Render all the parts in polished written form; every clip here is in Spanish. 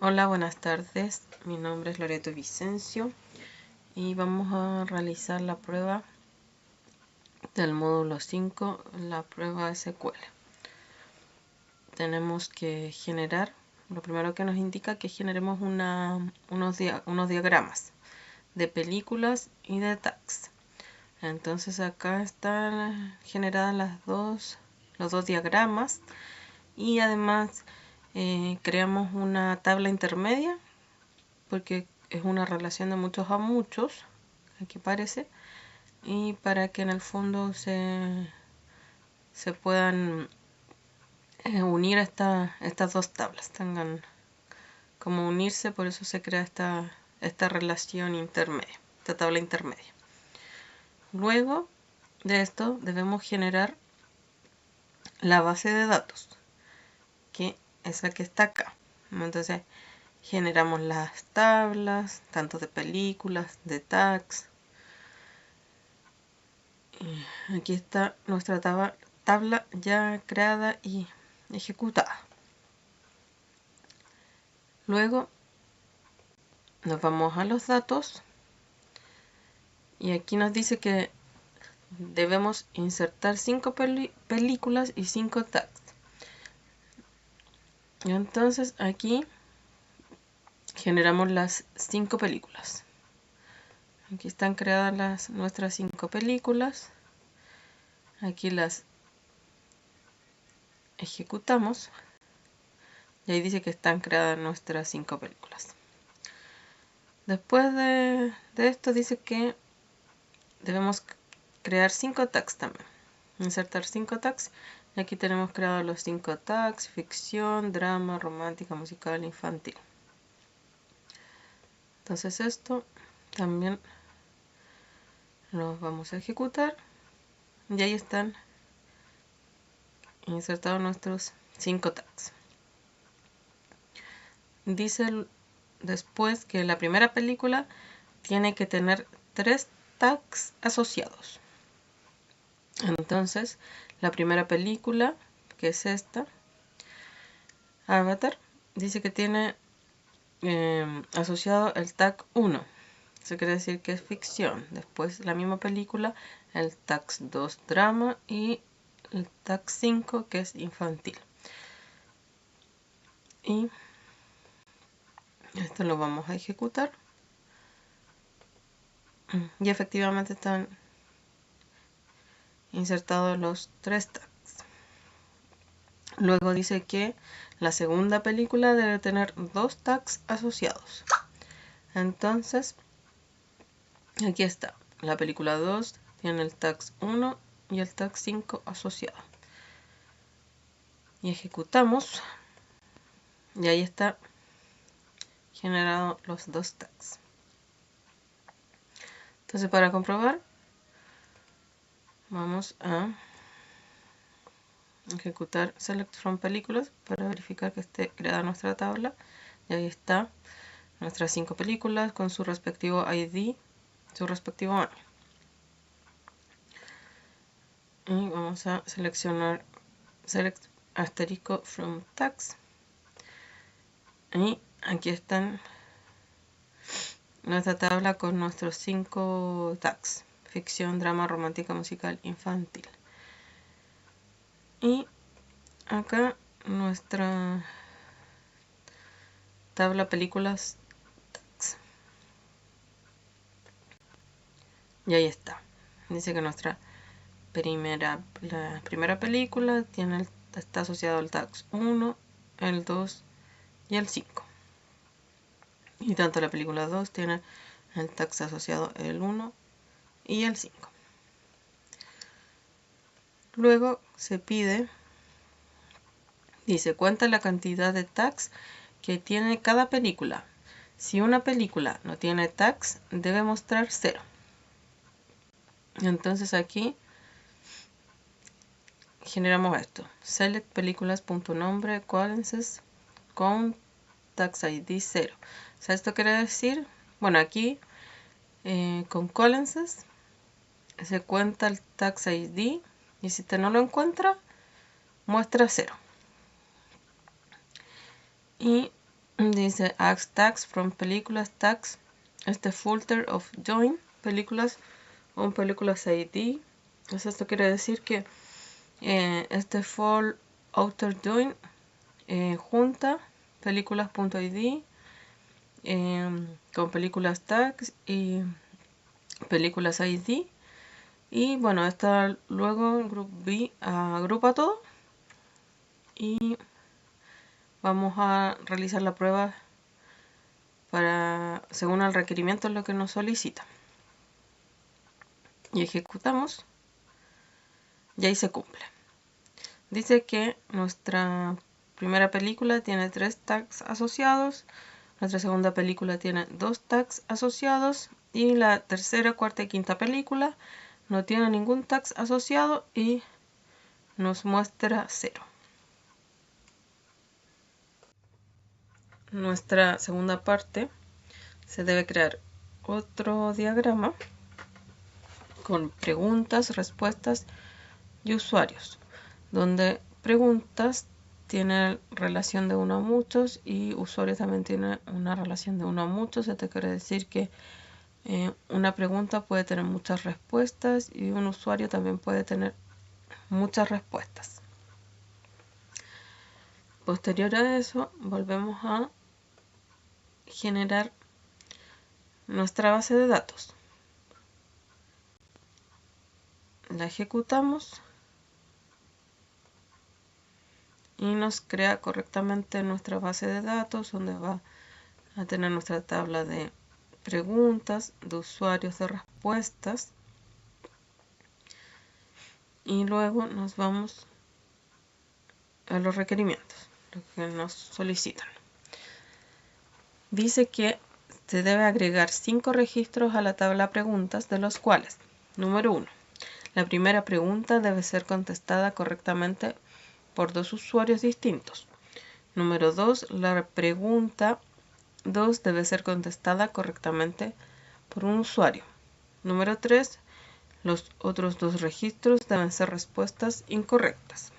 Hola, buenas tardes. Mi nombre es Loreto Vicencio y vamos a realizar la prueba del módulo 5, la prueba SQL. Tenemos que generar, lo primero que nos indica que generemos unos diagramas de películas y de tags. Entonces acá están generadas los dos diagramas y además creamos una tabla intermedia porque es una relación de muchos a muchos, aquí parece, y para que en el fondo se puedan unir estas dos tablas, tengan como unirse, por eso se crea esta relación intermedia, esta tabla intermedia. Luego de esto debemos generar la base de datos, que es la que está acá. Entonces generamos las tablas, tanto de películas, de tags. Aquí está nuestra tabla ya creada y ejecutada. Luego nos vamos a los datos y aquí nos dice que debemos insertar 5 películas y 5 tags. Y entonces aquí generamos las 5 películas. Aquí están creadas nuestras 5 películas. Aquí las ejecutamos y ahí dice que están creadas nuestras 5 películas. Después de esto dice que debemos crear 5 tags también. Insertar 5 tags. Y aquí tenemos creados los 5 tags: ficción, drama, romántica, musical, infantil. Entonces esto también lo vamos a ejecutar. Y ahí están insertados nuestros 5 tags. Dice después que la primera película tiene que tener 3 tags asociados. Entonces, la primera película, que es esta, Avatar, dice que tiene asociado el tag 1. Eso quiere decir que es ficción. Después, la misma película, el tag 2, drama, y el tag 5, que es infantil. Y esto lo vamos a ejecutar. Y efectivamente están insertados los 3 tags. Luego dice que la segunda película debe tener 2 tags asociados. Entonces, aquí está. La película 2 tiene el tag 1 y el tag 5 asociado. Y ejecutamos. Y ahí está generado los 2 tags. Entonces, para comprobar, vamos a ejecutar Select from Películas para verificar que esté creada nuestra tabla. Y ahí está nuestras 5 películas con su respectivo ID, su respectivo año. Y vamos a seleccionar Select asterisco from tags. Y aquí están nuestra tabla con nuestros 5 tags: ficción, drama, romántica, musical, infantil. Y acá nuestra tabla películas tags. Y ahí está. Dice que nuestra la primera película está asociado al tag 1, el 2 y el 5. Y tanto la película 2 tiene el tag asociado el 1 y el 5. Luego se pide, dice, cuenta la cantidad de tags que tiene cada película. Si una película no tiene tags, debe mostrar 0. Entonces aquí generamos esto: select películas.nombre colonces con tags id 0. O sea, esto quiere decir, bueno, aquí con colonces se cuenta el tags id y si usted no lo encuentra, muestra 0. Y dice Add tags from películas tags. Este filter of join películas o películas ID. Entonces esto quiere decir que este for outer join junta películas.id con películas tags y películas ID. Y bueno, esta luego en group B agrupa todo y vamos a realizar la prueba para según el requerimiento en lo que nos solicita. Y ejecutamos y ahí se cumple. Dice que nuestra primera película tiene 3 tags asociados, nuestra segunda película tiene 2 tags asociados y la tercera, cuarta y quinta película no tiene ningún tag asociado y nos muestra 0. Nuestra segunda parte se debe crear otro diagrama con preguntas, respuestas y usuarios, donde preguntas tiene relación de 1 a muchos y usuarios también tiene una relación de 1 a muchos. Esto quiere decir que una pregunta puede tener muchas respuestas y un usuario también puede tener muchas respuestas. Posterior a eso, volvemos a generar nuestra base de datos. La ejecutamos y nos crea correctamente nuestra base de datos, donde va a tener nuestra tabla de preguntas, de usuarios, de respuestas. Y luego nos vamos a los requerimientos, lo que nos solicitan. Dice que se debe agregar 5 registros a la tabla preguntas, de los cuales, número 1, la primera pregunta debe ser contestada correctamente por 2 usuarios distintos. Número 2, la pregunta 2 debe ser contestada correctamente por un usuario. Número 3, los otros 2 registros deben ser respuestas incorrectas.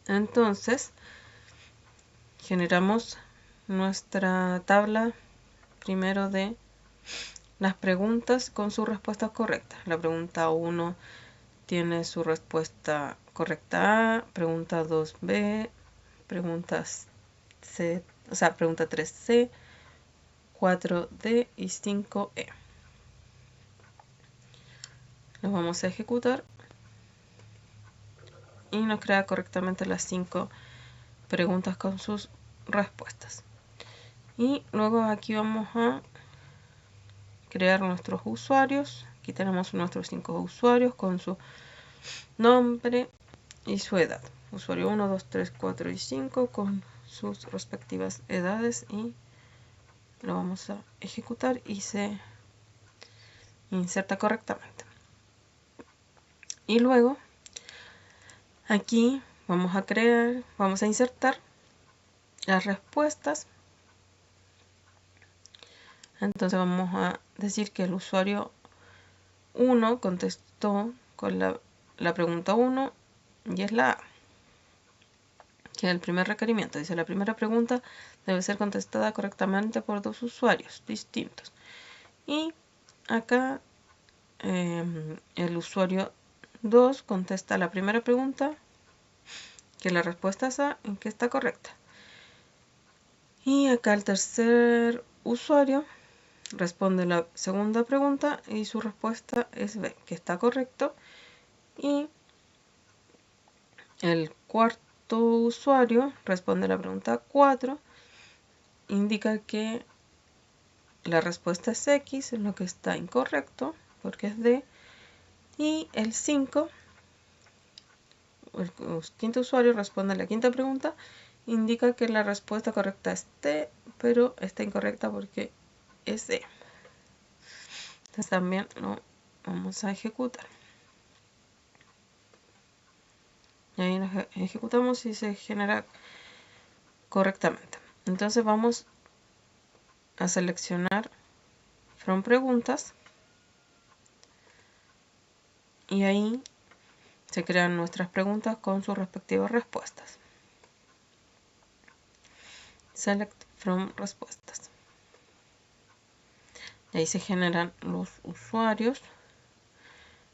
Entonces, generamos nuestra tabla primero de las preguntas con sus respuestas correctas. La pregunta 1 tiene su respuesta correcta A, pregunta 2 B, preguntas C, o sea, pregunta 3 C, 4 D y 5 E. Lo vamos a ejecutar y nos crea correctamente las 5 preguntas con sus respuestas. Y luego aquí vamos a crear nuestros usuarios. Aquí tenemos nuestros 5 usuarios con su nombre y su edad. Usuario 1, 2, 3, 4 y 5 con sus respectivas edades y lo vamos a ejecutar y se inserta correctamente. Y luego aquí vamos a insertar las respuestas. Entonces vamos a decir que el usuario 1 contestó con la pregunta 1 y es la A, que es el primer requerimiento. Dice, la primera pregunta debe ser contestada correctamente por 2 usuarios distintos. Y acá el usuario 2 contesta la primera pregunta, que la respuesta es A, en que está correcta. Y acá el tercer usuario responde la segunda pregunta y su respuesta es B, que está correcto. Y el cuarto usuario responde la pregunta 4, indica que la respuesta es X, en lo que está incorrecto, porque es D. Y el 5, el quinto usuario responde a la quinta pregunta, indica que la respuesta correcta es T, pero está incorrecta porque es D. Entonces también lo vamos a ejecutar. Y ahí lo ejecutamos y se genera correctamente. Entonces vamos a seleccionar from preguntas y ahí se crean nuestras preguntas con sus respectivas respuestas. Select from respuestas. Y ahí se generan los usuarios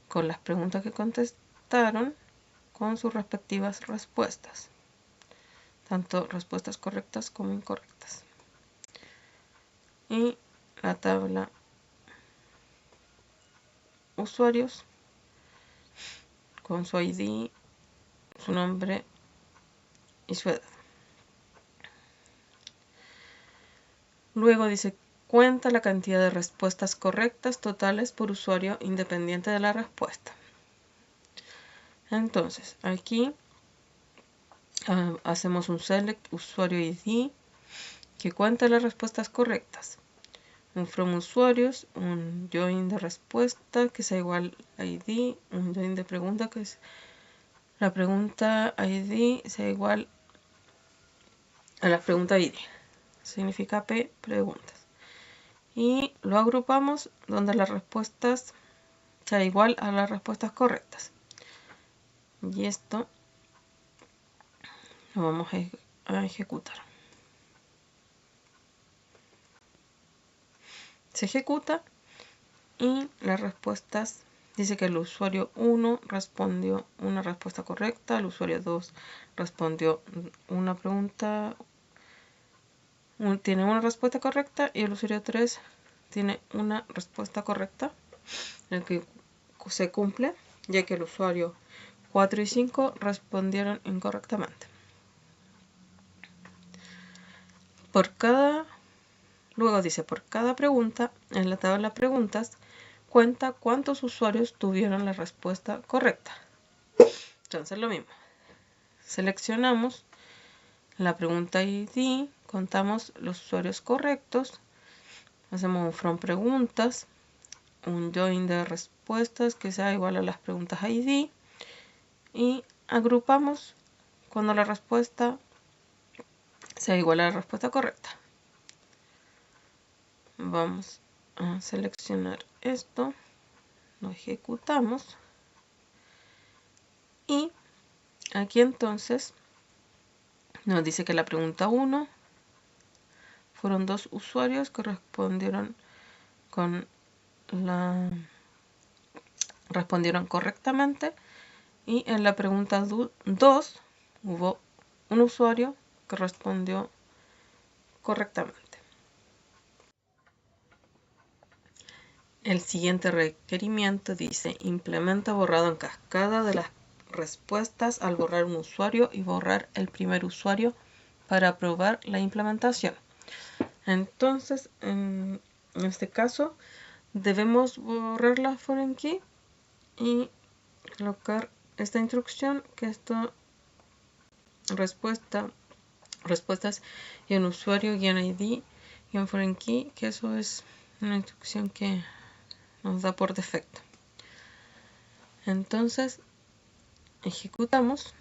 con las preguntas que contestaron con sus respectivas respuestas, tanto respuestas correctas como incorrectas. Y la tabla usuarios con su ID, su nombre y su edad. Luego dice, cuenta la cantidad de respuestas correctas totales por usuario independiente de la respuesta. Entonces, aquí hacemos un select usuario ID que cuenta las respuestas correctas. Un from usuarios, un join de respuesta que sea igual a ID, un join de pregunta que es la pregunta ID sea igual a la pregunta ID. Significa P preguntas. Y lo agrupamos donde las respuestas sea igual a las respuestas correctas. Y esto lo vamos a ejecutar. Se ejecuta y las respuestas dice que el usuario 1 respondió una respuesta correcta, el usuario 2 respondió una pregunta, tiene una respuesta correcta y el usuario 3 tiene una respuesta correcta, el que se cumple, ya que el usuario 4 y 5 respondieron incorrectamente. Luego dice, por cada pregunta, en la tabla preguntas, cuenta cuántos usuarios tuvieron la respuesta correcta. Entonces lo mismo. Seleccionamos la pregunta ID, contamos los usuarios correctos, hacemos un from preguntas, un join de respuestas que sea igual a las preguntas ID y agrupamos cuando la respuesta sea igual a la respuesta correcta. Vamos a seleccionar esto, lo ejecutamos y aquí entonces nos dice que la pregunta 1 fueron 2 usuarios que respondieron correctamente y en la pregunta 2 hubo un usuario que respondió correctamente. El siguiente requerimiento dice, implementa borrado en cascada de las respuestas al borrar un usuario y borrar el primer usuario para aprobar la implementación. Entonces, en este caso, debemos borrar la foreign key y colocar esta instrucción, que esto respuestas y un usuario ID y un foreign key, que eso es una instrucción que nos da por defecto. Entonces ejecutamos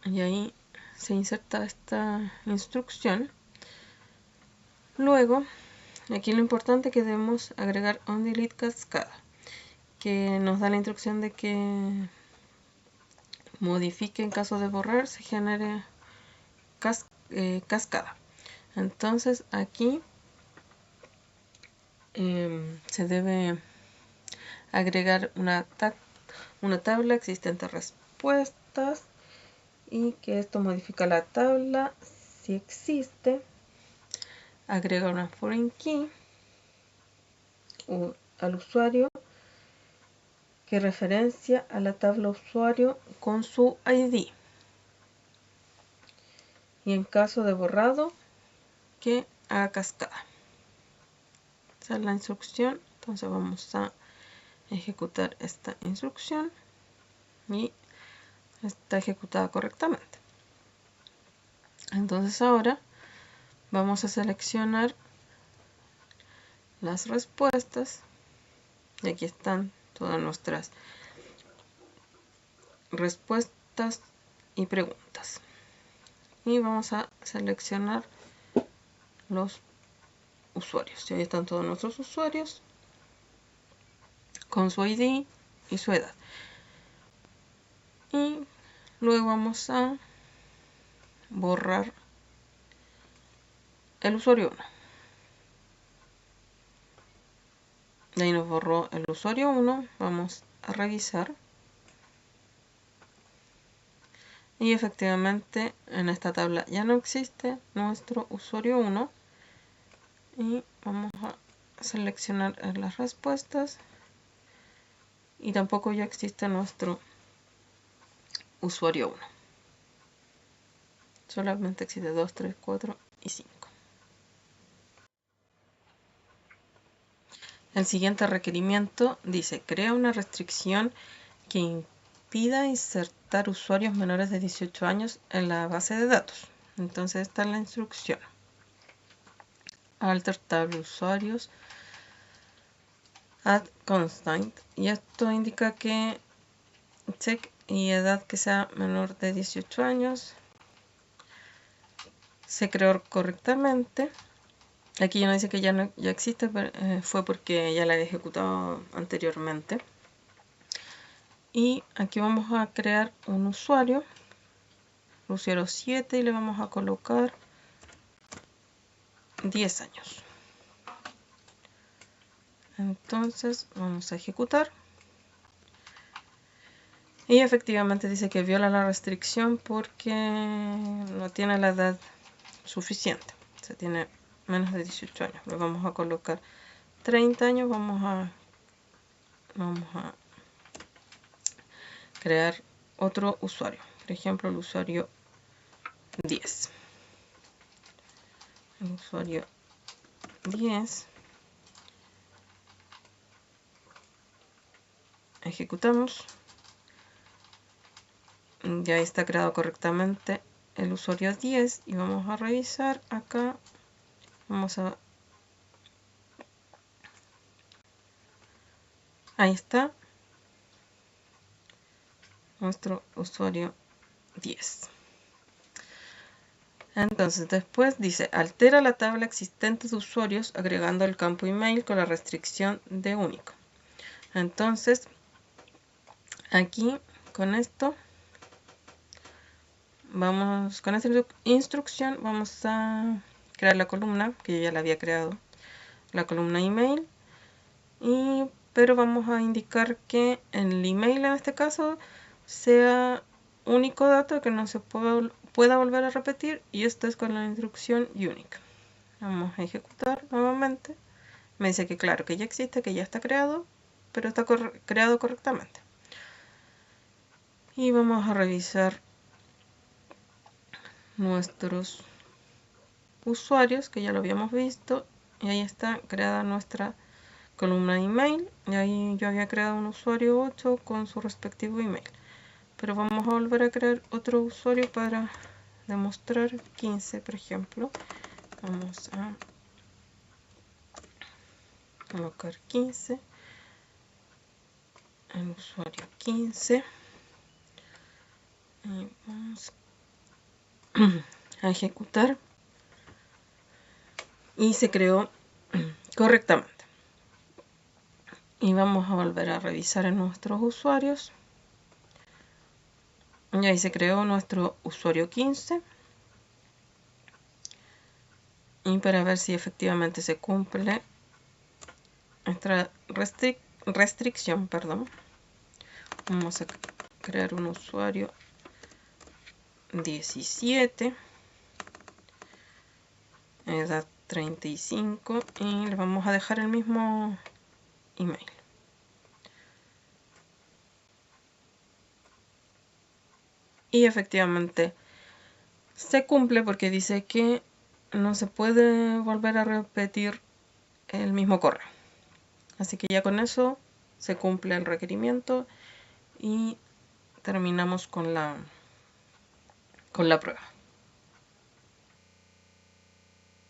y ahí se inserta esta instrucción. Luego aquí lo importante es que debemos agregar onDelete cascada, que nos da la instrucción de que modifique en caso de borrar, se genere cascada. Entonces aquí se debe agregar una tabla existente respuestas y que esto modifica la tabla si existe. Agrega una foreign key al usuario que referencia a la tabla usuario con su ID. Y en caso de borrado, que haga cascada. Esa es la instrucción. Entonces vamos a ejecutar esta instrucción y está ejecutada correctamente. Entonces ahora vamos a seleccionar las respuestas y aquí están todas nuestras respuestas y preguntas, y vamos a seleccionar los usuarios. Y ahí están todos nuestros usuarios con su ID y su edad. Y luego vamos a borrar el usuario 1. De ahí nos borró el usuario 1. Vamos a revisar. Y efectivamente en esta tabla ya no existe nuestro usuario 1. Y vamos a seleccionar las respuestas. Y tampoco ya existe nuestro usuario 1. Solamente existe 2, 3, 4 y 5. El siguiente requerimiento dice: crea una restricción que impida insertar usuarios menores de 18 años en la base de datos. Entonces esta es la instrucción. Alter table usuarios add constant, y esto indica que check y edad que sea menor de 18 años. Se creó correctamente. Aquí ya no dice que ya existe, pero, fue porque ya la había ejecutado anteriormente. Y aquí vamos a crear un usuario 7, y le vamos a colocar 10 años. Entonces vamos a ejecutar. Y efectivamente dice que viola la restricción porque no tiene la edad suficiente. O sea, tiene menos de 18 años. Le vamos a colocar 30 años. Vamos a crear otro usuario. Por ejemplo, el usuario 10. El usuario 10. Ejecutamos. Ya está creado correctamente el usuario 10 y vamos a revisar acá. Ahí está nuestro usuario 10. Entonces después dice: altera la tabla existente de usuarios agregando el campo email con la restricción de único. Entonces aquí con esta instrucción vamos a crear la columna que yo ya la había creado, la columna email, pero vamos a indicar que el email en este caso sea único dato, que no se pueda volver a repetir, y esto es con la instrucción unique. Vamos a ejecutar nuevamente. Me dice que claro, que ya existe, que ya está creado, pero está creado correctamente. Y vamos a revisar nuestros usuarios, que ya lo habíamos visto, y ahí está creada nuestra columna email. Y ahí yo había creado un usuario 8 con su respectivo email, pero vamos a volver a crear otro usuario para demostrar 15, por ejemplo. Vamos a colocar 15, el usuario 15, y vamos a ejecutar. Y se creó correctamente. Y vamos a volver a revisar en nuestros usuarios. Y ahí se creó nuestro usuario 15. Y para ver si efectivamente se cumple esta restricción, vamos a crear un usuario 17, edad 35, y le vamos a dejar el mismo email. Y efectivamente se cumple porque dice que no se puede volver a repetir el mismo correo. Así que ya con eso se cumple el requerimiento y terminamos con la prueba.